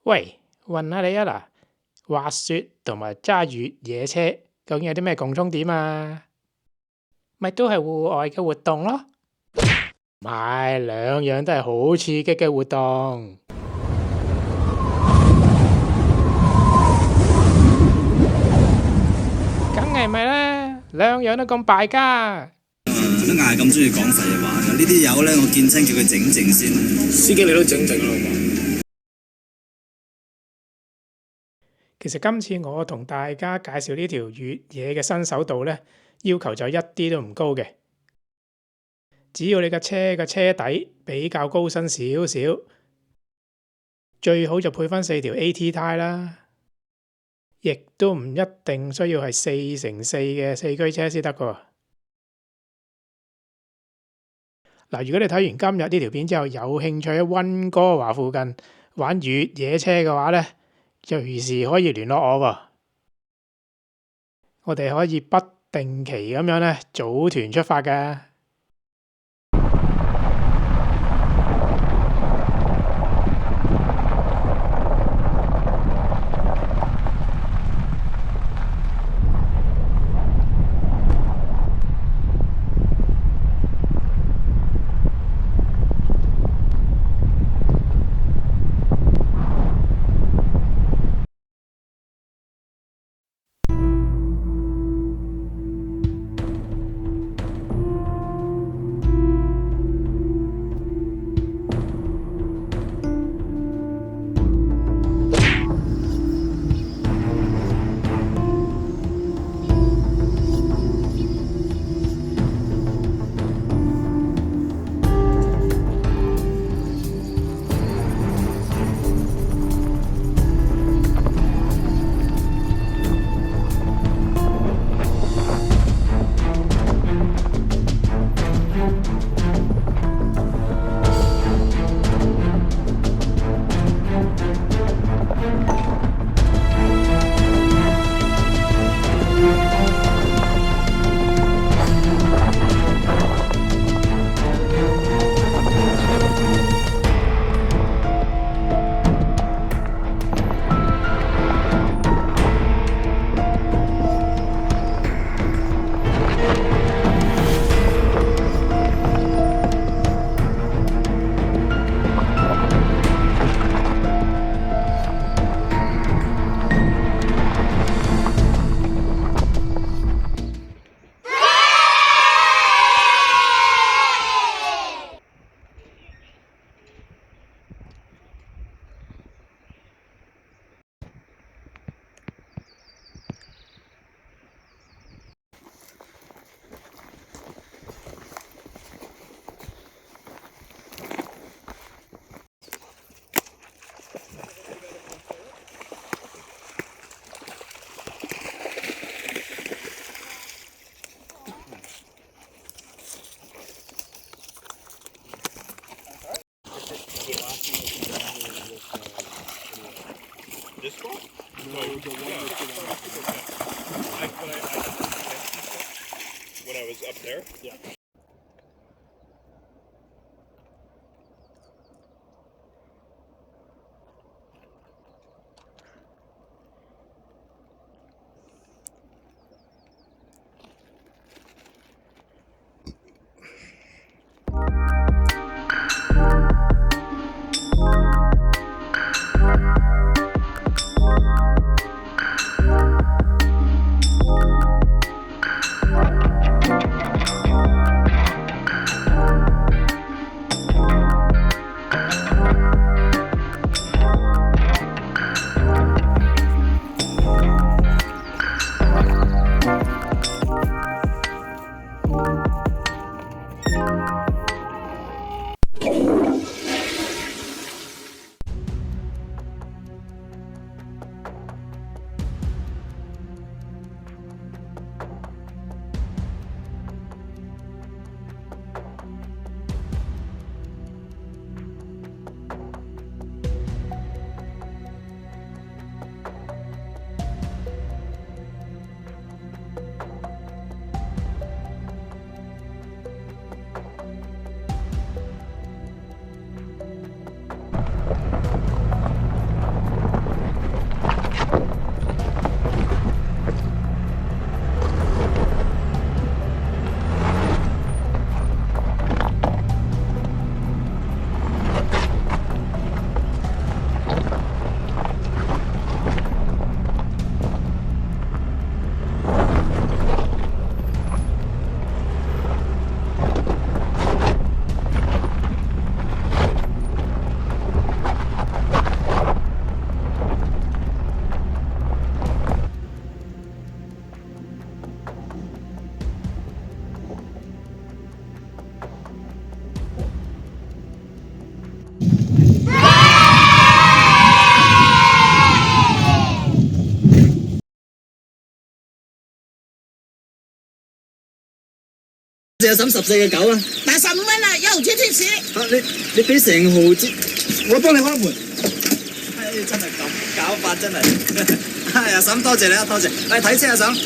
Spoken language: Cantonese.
喂，問下你啊嗱，滑雪同埋揸越野車究竟有啲咩共通點啊？咪都係戶外嘅活動咯。唔係，兩樣都係好刺激嘅活動。梗係咪啦，兩樣都咁敗家。做乜嗌咁中意講廢話㗎？呢啲友咧，我見親叫佢整靜先。司機你都整靜啦，好嘛？其實今次我同大家介紹呢條越野嘅新手道呢，要求就一啲都唔高嘅，只要你架車嘅車底比較高身少少，最好就配翻4條 AT 胎啦，亦都唔一定需要係4x4嘅四驅車先得㗎。嗱，如果你睇完今日呢條片之後有興趣喺溫哥華附近玩越野車嘅話呢，隨時可以聯絡我喎。我哋可以不定期咁樣呢組團出發㗎。This one? No, the one when I was up there? Yeah. 謝阿嬸14嘅狗啊！打15蚊啦，1毫紙貼士。你俾成毫紙，我幫你開門。真係咁搞法真係，阿嬸多謝你啊，多謝。睇車阿嬸。